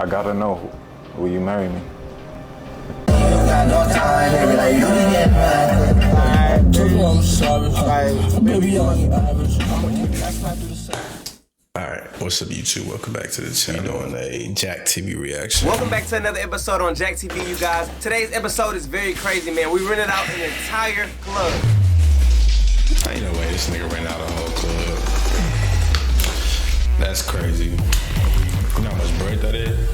I gotta know, will you marry me? Alright, what's up YouTube? Welcome back to the channel on a Jack TV reaction. Welcome back to another episode on Jack TV, you guys. Today's episode is very crazy, man. We rented out an entire club. Ain't no way this nigga ran out a whole club. That's crazy. You know how much bread that is?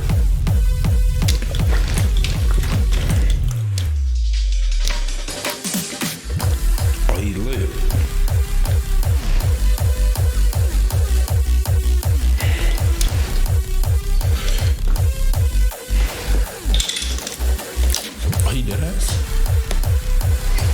Oh, he lit. Oh, he did that?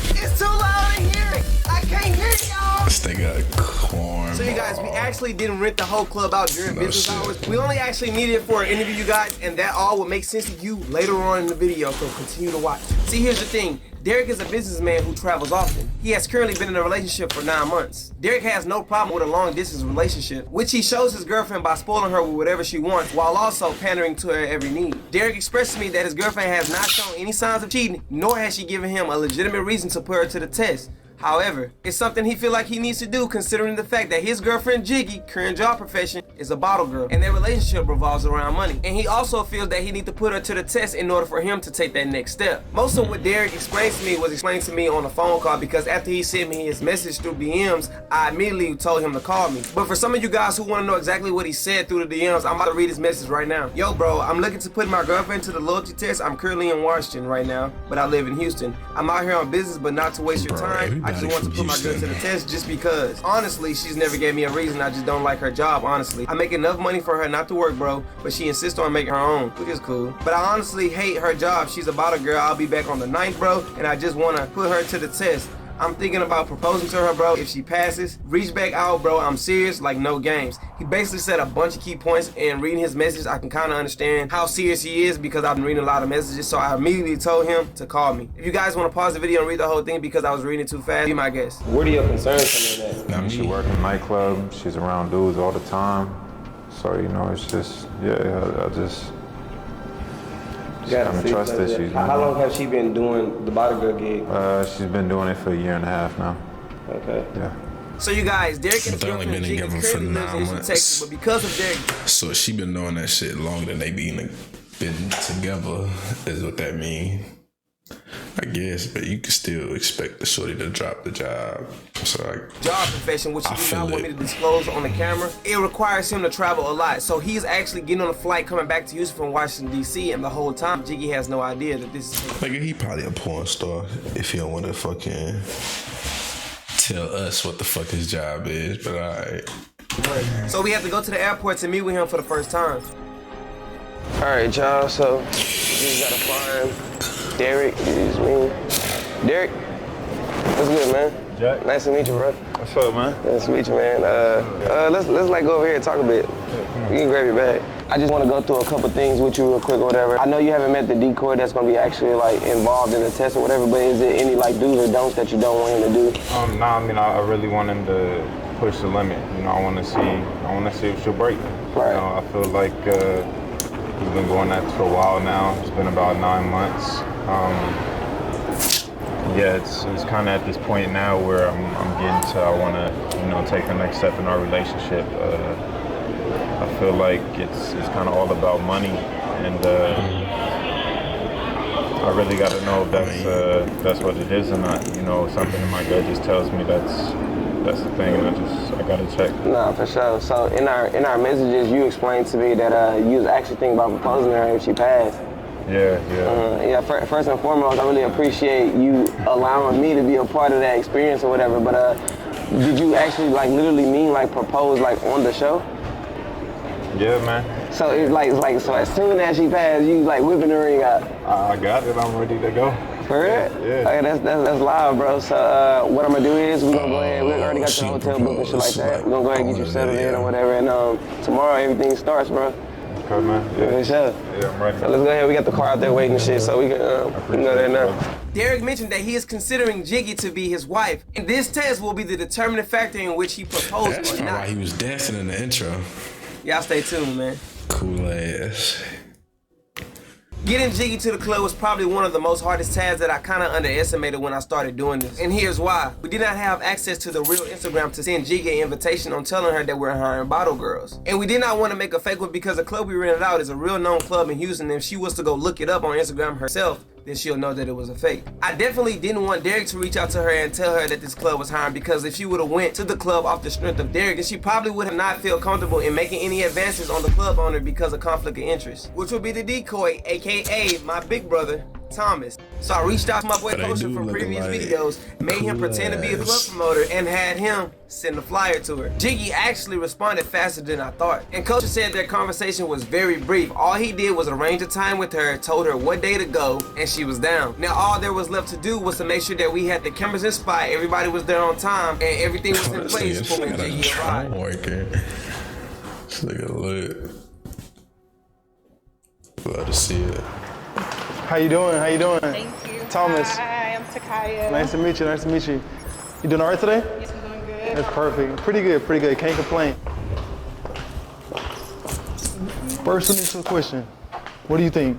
It's too loud in here. I can't hear y'all. This nigga corn. So you guys, we actually didn't rent the whole club out during business hours. We only actually needed it for an interview, you guys, and that all will make sense to you later on in the video, so continue to watch. See, here's the thing. Derek is a businessman who travels often. He has currently been in a relationship for 9 months. Derek has no problem with a long distance relationship, which he shows his girlfriend by spoiling her with whatever she wants while also pandering to her every need. Derek expressed to me that his girlfriend has not shown any signs of cheating, nor has she given him a legitimate reason to put her to the test. However, it's something he feel like he needs to do considering the fact that his girlfriend Jiggy, current job profession, is a bottle girl and their relationship revolves around money. And he also feels that he need to put her to the test in order for him to take that next step. Most of what Derek explained to me was explained to me on a phone call because after he sent me his message through DMs, I immediately told him to call me. But for some of you guys who want to know exactly what he said through the DMs, I'm about to read his message right now. Yo bro, I'm looking to put my girlfriend to the loyalty test. I'm currently in Washington right now, but I live in Houston. I'm out here on business, but not to waste your time. I just want to put my girl to the test just because. Honestly, she's never gave me a reason. I just don't like her job, honestly. I make enough money for her not to work, bro, but she insists on making her own, which is cool. But I honestly hate her job. She's a bottle girl. I'll be back on the 9th, bro, and I just want to put her to the test. I'm thinking about proposing to her, bro. If she passes, reach back out, bro. I'm serious, like no games. He basically said a bunch of key points, and reading his message, I can kind of understand how serious he is because I've been reading a lot of messages, so I immediately told him to call me. If you guys want to pause the video and read the whole thing because I was reading it too fast, be my guest. Where do your concerns come in at? She works in a nightclub, she's around dudes all the time. So, you know, it's just, yeah, I just kind of trust issues. How long has she been doing the bottle girl gig? She's been doing it for 1.5 years now. Okay. Yeah. So you guys, Derek and his But they only girlfriend been Jiggy together for currently 9 lives in months. Texas, but because of Derek, So she been doing that shit longer than they been together, is what that mean. I guess, but you can still expect the shorty to drop the job. So job profession, which I he do feel not want me it. to disclose on the camera, it requires him to travel a lot. So he's actually getting on a flight coming back to Houston from Washington, D.C., and the whole time, Jiggy has no idea that this is... nigga, he probably a porn star if he don't want to fucking tell us what the fuck his job is, but alright. So we have to go to the airport to meet with him for the first time. Alright, y'all, so we just gotta find Derek. Excuse me. Derek, what's good, man? Jack. Nice to meet you, bro. What's up, man? Nice to meet you, man. Let's like go over here and talk a bit. You can grab your bag. I just want to go through a couple things with you real quick or whatever. I know you haven't met the decoy that's gonna be actually like involved in the test or whatever, but is there any like do's or don'ts that you don't want him to do? Nah, I mean, I really want him to push the limit. You know, I want to see if she'll break. Right. You know, I feel like he's been going at this for a while now. It's been about 9 months. Yeah, it's kind of at this point now where I'm getting to, I want to, you know, take the next step in our relationship. I feel like it's kind of all about money, and I really got to know if that's what it is or not. You know, something in my gut just tells me that's the thing, and I gotta check. Nah, for sure. So in our messages, you explained to me that you was actually thinking about proposing to her if she passed. Yeah. First and foremost, I really appreciate you allowing me to be a part of that experience or whatever. But did you actually like literally mean like propose like on the show? Yeah, man. So it's like so as soon as she passed, you like whipping the ring out. I got it. I'm ready to go. For real? Yeah. Okay, that's loud, bro. So what I'm gonna do is we're gonna go ahead. We already got your hotel book and shit like that. We're gonna go ahead and get you settled in or whatever. And tomorrow everything starts, bro. Okay, man. Yeah. For sure. Yeah, I'm ready. So let's go ahead. We got the car out there waiting and shit, so we can go there now. Derek mentioned that he is considering Jiggy to be his wife, and this test will be the determining factor in which he proposed That's or why not. he was dancing in the intro. Y'all stay tuned, man. Cool ass. Getting jiggy to the club was probably one of the most hardest tasks that I kind of underestimated when I started doing this. And here's why. We did not have access to the real Instagram to send Jiggy an invitation on telling her that we're hiring bottle girls. And we did not want to make a fake one because the club we rented out is a real known club in Houston, and if she was to go look it up on Instagram herself, then she'll know that it was a fake. I definitely didn't want Derek to reach out to her and tell her that this club was hiring, because if she would have went to the club off the strength of Derek, then she probably would have not feel comfortable in making any advances on the club owner because of conflict of interest, which would be the decoy, aka my big brother, Thomas. So I reached out to my boy Kosher from previous videos, made him pretend to be a club promoter, and had him send a flyer to her. Jiggy actually responded faster than I thought, and Kosher said their conversation was very brief. All he did was arrange a time with her, told her what day to go, and she was down. Now all there was left to do was to make sure that we had the cameras in spot, everybody was there on time, and everything was in place for when Jiggy arrived. This nigga lit. Glad to see it. How you doing? How you doing? Thank you. Thomas. Hi, I'm Takaya. Nice to meet you. Nice to meet you. You doing all right today? Yes, I'm doing good. That's perfect. Pretty good. Pretty good. Can't complain. First initial question. What do you think?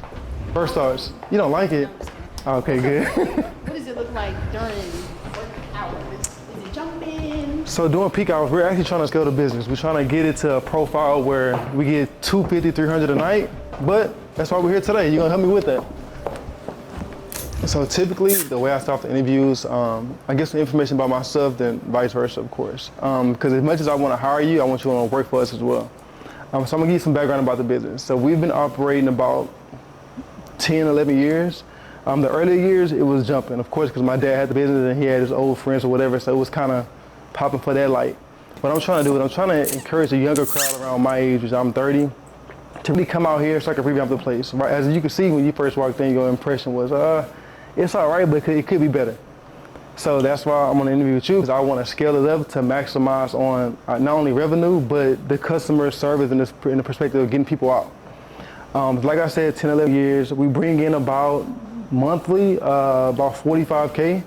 First starts. You don't like it? Okay, good. What does it look like during work hours? Is it jumping? So during peak hours, we're actually trying to scale the business. We're trying to get it to a profile where we get 250, 300 a night, but that's why we're here today. You're gonna help me with that. So typically, the way I start the interviews, I get some information about myself, then vice versa, of course. Because as much as I want to hire you, I want you to work for us as well. So I'm gonna give you some background about the business. So we've been operating about 10, 11 years. The earlier years, it was jumping, of course, because my dad had the business and he had his old friends or whatever, so it was kind of popping for that light. What I'm trying to do is I'm trying to encourage a younger crowd around my age, which I'm 30, to really come out here so I can revamp the place. Right? As you can see, when you first walked in, your impression was, it's all right, but it could be better. So that's why I'm on the interview with you, because I want to scale it up to maximize on not only revenue, but the customer service in the perspective of getting people out. Like I said, 10, 11 years, we bring in about monthly, about 45K.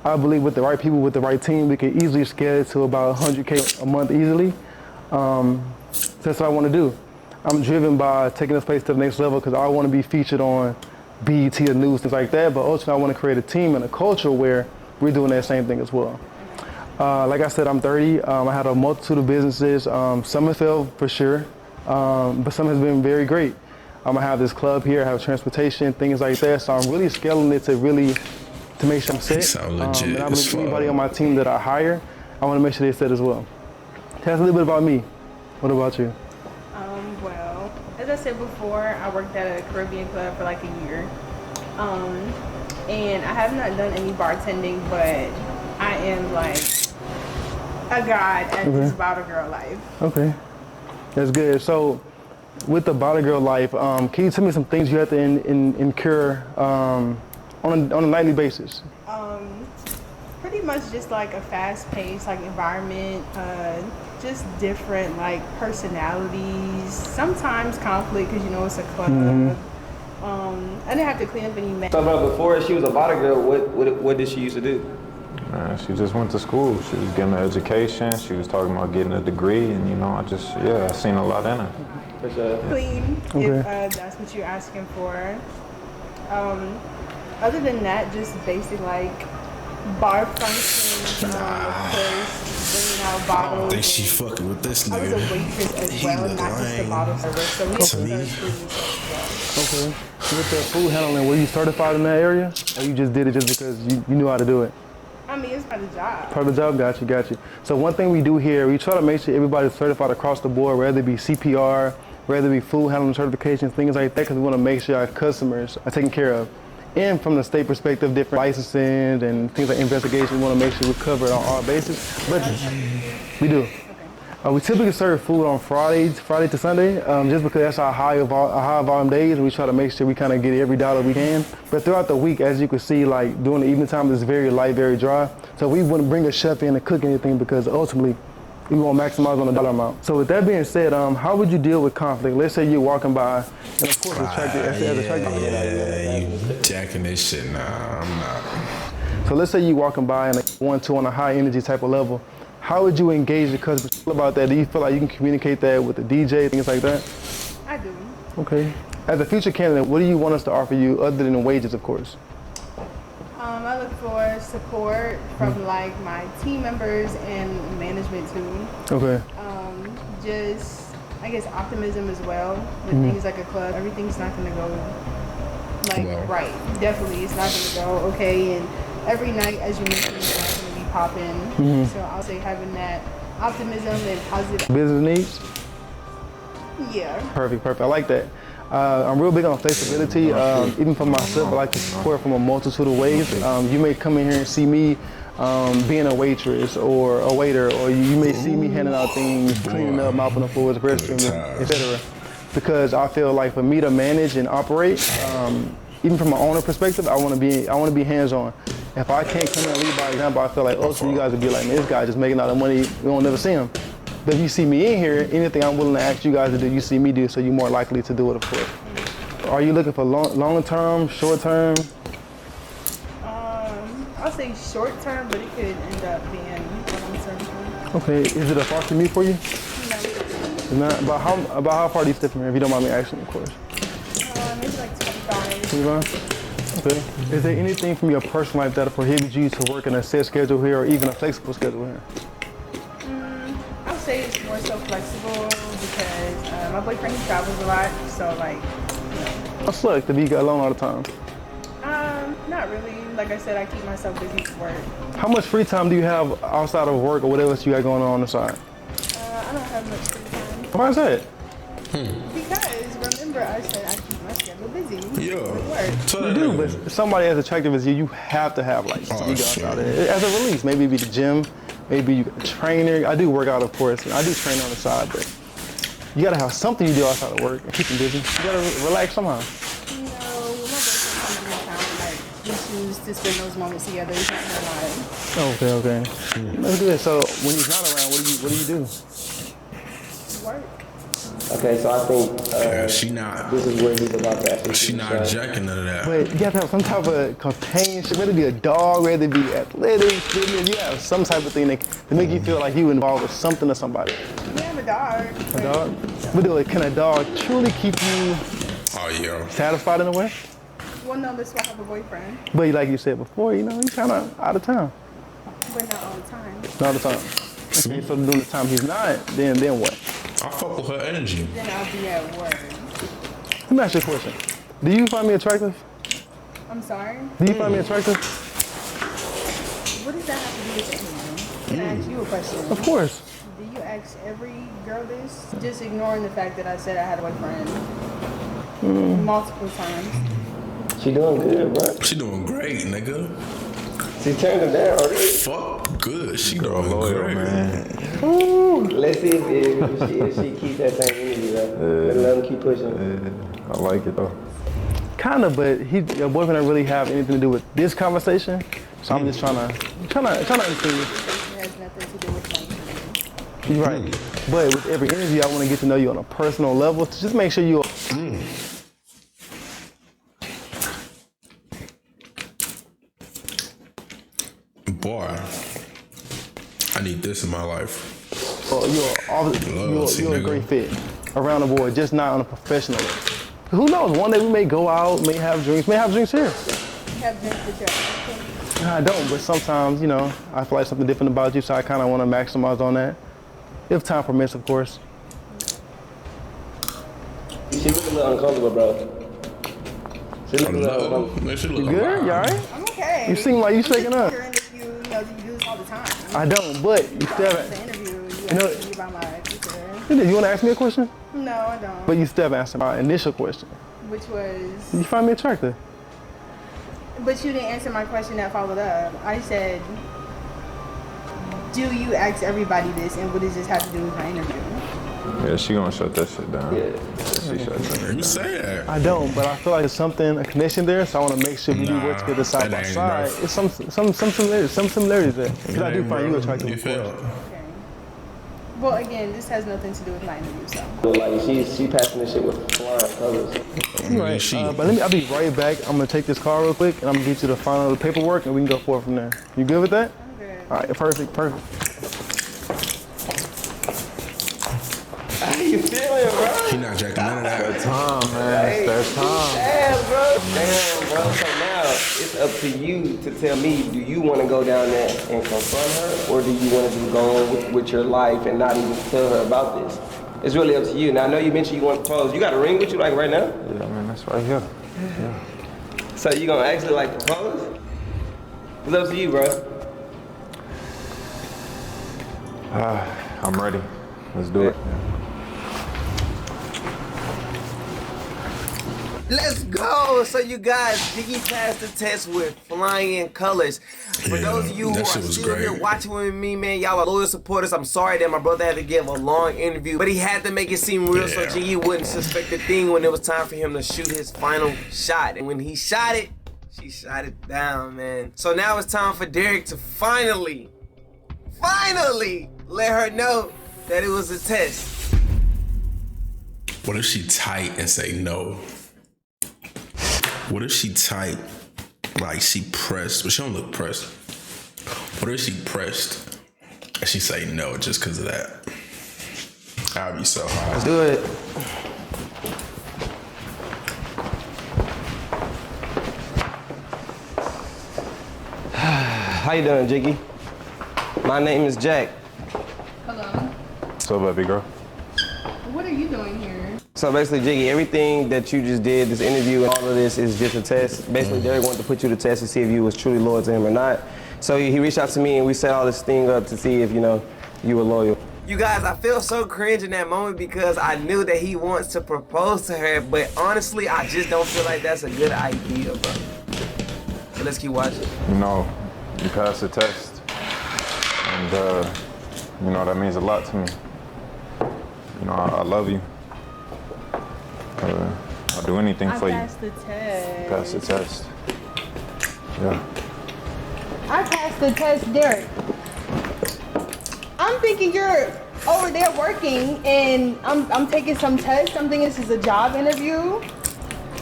I believe with the right people, with the right team, we can easily scale it to about 100K a month easily. That's what I want to do. I'm driven by taking this place to the next level because I want to be featured on BET, the news, things like that, but ultimately I want to create a team and a culture where we're doing that same thing as well. Like I said, I'm 30. I had a multitude of businesses. Some have failed for sure, but some has been very great. I have this club here, I have transportation, things like that, so I'm really scaling it to make sure I'm set. Sound legit. And I believe anybody on my team that I hire, I want to make sure they're set as well. Tell us a little bit about me. What about you? Well, as I said before, I worked at a Caribbean club for like a year. And I have not done any bartending, but I am like a god at this bottle girl life. Okay, that's good. So with the bottle girl life, can you tell me some things you have to incur on a nightly basis? Pretty much just like a fast-paced like environment, just different like personalities, sometimes conflict because you know it's a club. I didn't have to clean up any mess. So, but before she was a bottle girl, what did she used to do? She just went to school. She was getting an education. She was talking about getting a degree, and you know, I seen a lot in her. For sure. Clean, if that's what you're asking for. Other than that, just basic like bar functions, of course, bringing out bottles. I don't think she fucking with this nigga. I was a waitress as well, not just a bottle server, so we have to serve food as well. Okay. With the food handling, were you certified in that area? Or you just did it just because you knew how to do it? I mean, it's part of the job. Part of the job, got you. So one thing we do here, we try to make sure everybody's certified across the board, whether it be CPR, whether it be food handling certifications, things like that, because we want to make sure our customers are taken care of. And from the state perspective, different licensing and things like investigation, we want to make sure we're covered on all bases. But we do. We typically serve food on Friday to Sunday, just because that's our high volume days, and we try to make sure we kind of get every dollar we can. But throughout the week, as you can see, like during the evening time, it's very light, very dry. So we wouldn't bring a chef in to cook anything because ultimately, we want to maximize on the dollar amount. So with that being said, how would you deal with conflict? Let's say you're walking by, and of course, you jacking this shit. Nah, I'm not. So let's say you're walking by and on a high energy type of level. How would you engage the customer about that? Do you feel like you can communicate that with the DJ, things like that? I do. Okay. As a future candidate, what do you want us to offer you other than wages, of course? I look for support from like my team members and management too. Okay. Just I guess optimism as well. With things like a club, everything's not gonna go like right. Definitely, it's not gonna go okay. And every night, as you mentioned, it's not gonna be popping. So I'll say having that optimism and positive Business needs? Yeah. Perfect. I like that. I'm real big on flexibility. Even for myself, I like to support from a multitude of ways. You may come in here and see me being a waitress or a waiter, or you may see me handing out things, cleaning up, mopping the floors, restrooms, etc. Because I feel like for me to manage and operate, even from my owner perspective, I want to be hands-on. If I can't come in and lead by example, I feel like, oh, so you guys would be like, man, this guy just making all the money, we won't never see him. But if you see me in here, anything I'm willing to ask you guys to do, you see me do, so you're more likely to do it, of course. Are you looking for long term, short term? I'll say short term, but it could end up being long term. Okay, is it a far commute for you? No. It's not. About how far do you stay from here, if you don't mind me asking, of course? Maybe like 25. 25? Okay. Is there anything from your personal life that prohibits you to work in a set schedule here or even a flexible schedule here? I'll say it's more so flexible because my boyfriend, he travels a lot, so like, you know. What's like to be alone all the time? Not really. Like I said, I keep myself busy with work. How much free time do you have outside of work or whatever else you got going on the side? I don't have much free time. Why is that? Because remember, I said I keep my schedule busy with work. You do, but somebody as attractive as you have to have like you go out there. As a release, maybe it be the gym, maybe you a trainer. I do work out, of course. I do train on the side, but you gotta have something you do outside of work and keep them busy. You gotta relax somehow. You know, when my boyfriend comes into town, like we choose to spend those moments together. It's not gonna lie. Okay. That's good. So when he's not around, what do you do? Work. Okay, so I think she not. this is where he's about to actually. She not jacking none of that. But you have to have some type of companionship, whether it be a dog, whether it be athletics, fitness. You have some type of thing that to make you feel like you involved with something or somebody. Yeah, I have a dog. A dog? But can a dog truly keep you satisfied in a way? Well, no, that's why I have a boyfriend. But like you said before, you know, he's kind of out of town. But not all the time. Not all the time. Okay, so during the time he's not, then what? I fuck with her energy. Then I'll be at work. Let me ask you a question. Do you find me attractive? I'm sorry? Do you find me attractive? What does that have to do with anything? Can I ask you a question? Of course. Do you ask every girl this? Just ignoring the fact that I said I had a boyfriend multiple times. She doing good, bro. She doing great, nigga. She turned him down already. Fuck good. She doing loyal, great, man. Woo. Let's see if she keeps that same energy, bro. Let him keep pushing. I like it though. Kind of, but your boyfriend don't really have anything to do with this conversation. So I'm just trying to understand. It has nothing to do with my You're right. But with every interview, I want to get to know you on a personal level. So just make sure you're. Boy, I need this in my life. You're a great fit around the board, just not on a professional level. Who knows? One day we may go out, may have drinks here. You have drinks with your I don't, but sometimes, you know, I feel like something different about you, so I kind of want to maximize on that. If time permits, of course. She look a little uncomfortable, bro. She look a little uncomfortable. You good? You all right? I'm okay. You seem like you shaking up. You do this all the time. I don't, but you still The haven't. interview, You know- asked me about my future. You want to ask me a question? No, I don't. But you still haven't answered my initial question. Which was, You find me attractive? but you didn't answer my question that followed up. I said, do you ask everybody this, and what does this have to do with my interview? Yeah, she gonna shut that shit down. Yeah. She shut that You say that. I don't, but I feel like there's something, a connection there, so I want to make sure we do work together side by that ain't side. enough. It's some similarities there. Because I do find you attractive, You of feel course. it? Okay. Well, again, this has nothing to do with my interview, so. But like she passing this shit with flying colors. Right. But I'll be right back. I'm gonna take this call real quick, and I'm gonna get you the final paperwork, and we can go forward from there. You good with that? I'm good. All right, perfect. you feeling, bro? He not jacking none of that. Time, man. Hey, It's their time. damn, bro. Damn, bro. So now it's up to you to tell me, do you want to go down there and confront her, or do you want to just go on with your life and not even tell her about this? It's really up to you. Now, I know you mentioned you want to propose. You got a ring with you, like, right now? Yeah, man, that's right here. Yeah. So you gonna actually, like, propose? It's up to you, bro. I'm ready. Let's do it. Let's go! So you guys, Jiggy passed the test with flying colors. For those of you who are still here watching with me, man, y'all are loyal supporters. I'm sorry that my brother had to give a long interview, but he had to make it seem real so Jiggy wouldn't suspect a thing when it was time for him to shoot his final shot. And when he shot it, she shot it down, man. So now it's time for Derek to finally let her know that it was a test. What if she tight and say no? What if she tight, like she pressed, but she don't look pressed. What if she pressed and she say no just because of that? I'd be so high. Let's do it. How you doing, Jiggy? My name is Jack. Hello. What's up, baby girl? What are you doing here? So basically, Jiggy, everything that you just did, this interview and all of this is just a test. Basically, Derek wanted to put you to test to see if you was truly loyal to him or not. So he reached out to me and we set all this thing up to see if, you know, you were loyal. You guys, I feel so cringe in that moment because I knew that he wants to propose to her, but honestly, I just don't feel like that's a good idea, bro. So let's keep watching. You know, you passed the test, and you know, that means a lot to me. You know, I love you. I'll do anything for you. I passed the test. Pass the test. Yeah. I passed the test, Derek. I'm thinking you're over there working and I'm taking some tests. I'm thinking this is a job interview.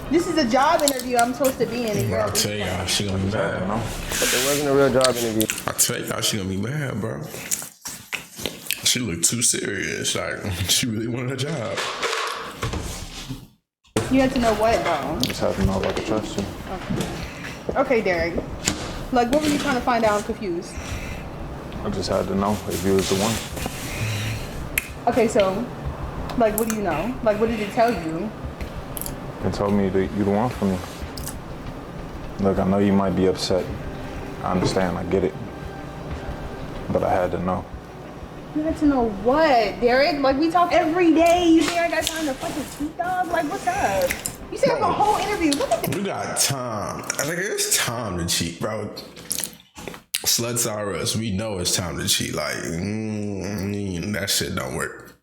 This is a job interview I'm supposed to be in. And I'll tell y'all, she gonna be mad. But there wasn't a real job interview. I'll tell y'all, she gonna be mad, bro. She looked too serious. Like, she really wanted a job. You had to know what, though? Just have to know if I can trust you. Okay, Derek. Like, what were you trying to find out? I'm confused. I just had to know if you was the one. Okay, so, like, what do you know? Like, what did it tell you? It told me that you the one for me. Look, I know you might be upset. I understand, I get it. But I had to know. You had to know what, Derek? Like, we talk every day. You think I got time to fucking speak, dog? Like, what's up? You set up a whole interview. Look at that. We got time. I think it's time to cheat, bro. Sluts are us. We know it's time to cheat. Like, that shit don't work.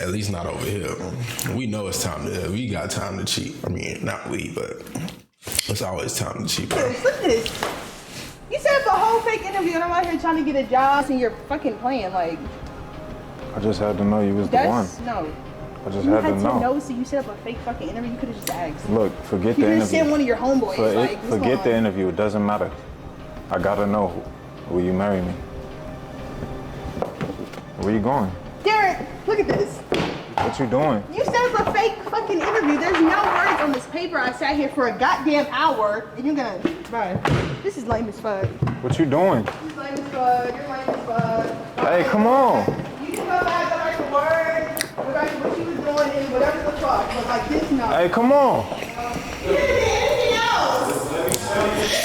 At least not over here. We know it's time to. We got time to cheat. I mean, not we, but it's always time to cheat, bro. Look at this. You set up a whole fake interview and I'm out here trying to get a job and you're fucking playing. Like, I just had to know you was the one. No. I just You had had to know. so you set up a fake fucking interview. You could have just asked. Look, forget You the could have sent interview. one of your homeboys. Like, what's going Forget the on? interview. It doesn't matter. I gotta know. Will you marry me? Where you going? Derek, look at this. What you doing? You set up a fake fucking interview. There's no words on this paper. I sat here for a goddamn hour and you're gonna, bro, this is lame as fuck. What you doing? This is lame as fuck. You're lame as fuck. Hey, come on. You can come back, go back to work, go back to what you was doing and whatever the fuck. But like this, no. Hey, come on. You didn't do anything else.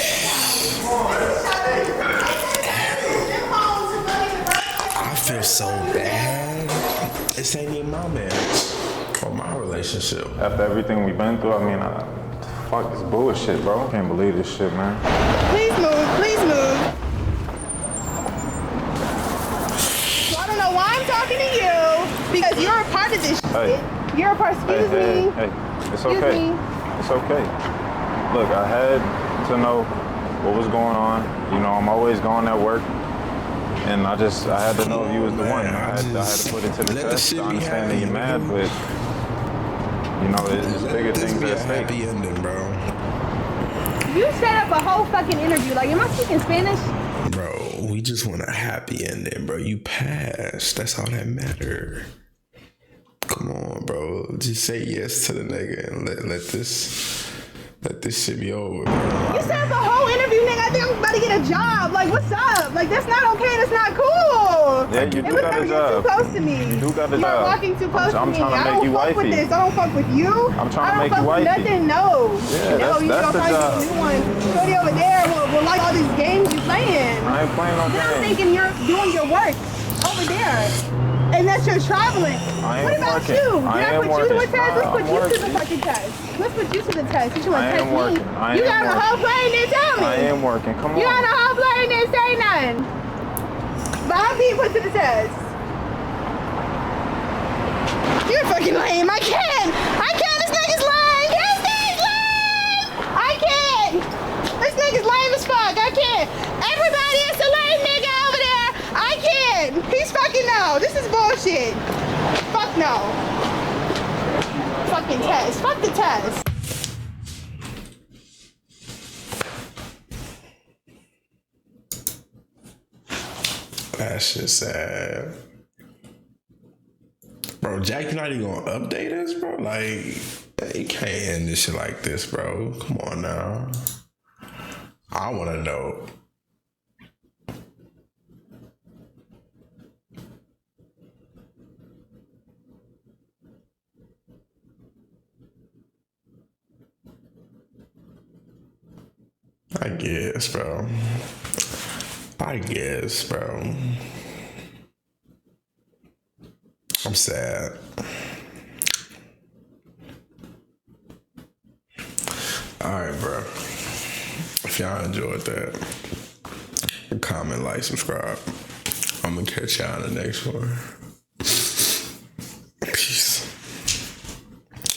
I feel so bad. This ain't even my marriage or my relationship. After everything we've been through, I mean, fuck this bullshit, bro. Can't believe this shit, man. Please move, please move. So I don't know why I'm talking to you because you're a part of this Hey. shit. You're a part. Excuse me. Hey, it's Excuse okay. me. It's okay. Look, I had to know what was going on. You know, I'm always going at work. And I had to know if you was the one. I had to put it to the test. I understand that you're mad, but you know, it's bigger things at stake. Happy ending, bro. You set up a whole fucking interview. Like, am I speaking Spanish? Bro, we just want a happy ending, bro. You passed. That's all that matters. Come on, bro. Just say yes to the nigga and let this shit be over. You said the whole interview, nigga, I think I'm about to get a job. Like, what's up? Like, that's not okay. That's not cool. Yeah, you do got a You're job. too close to me. You do got a You're job. walking too close to I'm me. trying to I make don't you fuck wifey. with this. I don't fuck with you. I'm trying to make you I don't fuck wifey. with nothing. No. Yeah, No, you that's don't the find job. a new one. Shorty over there will like all these games you playing. I ain't playing no Then I'm games. thinking you're doing your work over there. And that you're traveling. I What am about working. you? Did I I am put you to a working. test? Let's I'm put you to the working. fucking test. Let's put you to the test. You want I to test am me? working. I You am got a working. whole plane and tell me. I am working. Come You got on. a whole plane and say nothing. But I'm being put to the test. You're fucking lame. I can't. This nigga's lame. This nigga's lame. I can't. This nigga's lame as fuck. I can't. Everybody is a lame nigga over there. I can't. He's fucking no. This is bullshit. Fuck no. Fucking test. Fuck the test. That shit sad. Bro, Jack, you're not even gonna update us, bro? Like, you can't end this shit like this, bro. Come on now. I wanna know. I guess, bro. I'm sad. Alright, bro. If y'all enjoyed that, comment, like, subscribe. I'm gonna catch y'all in the next one.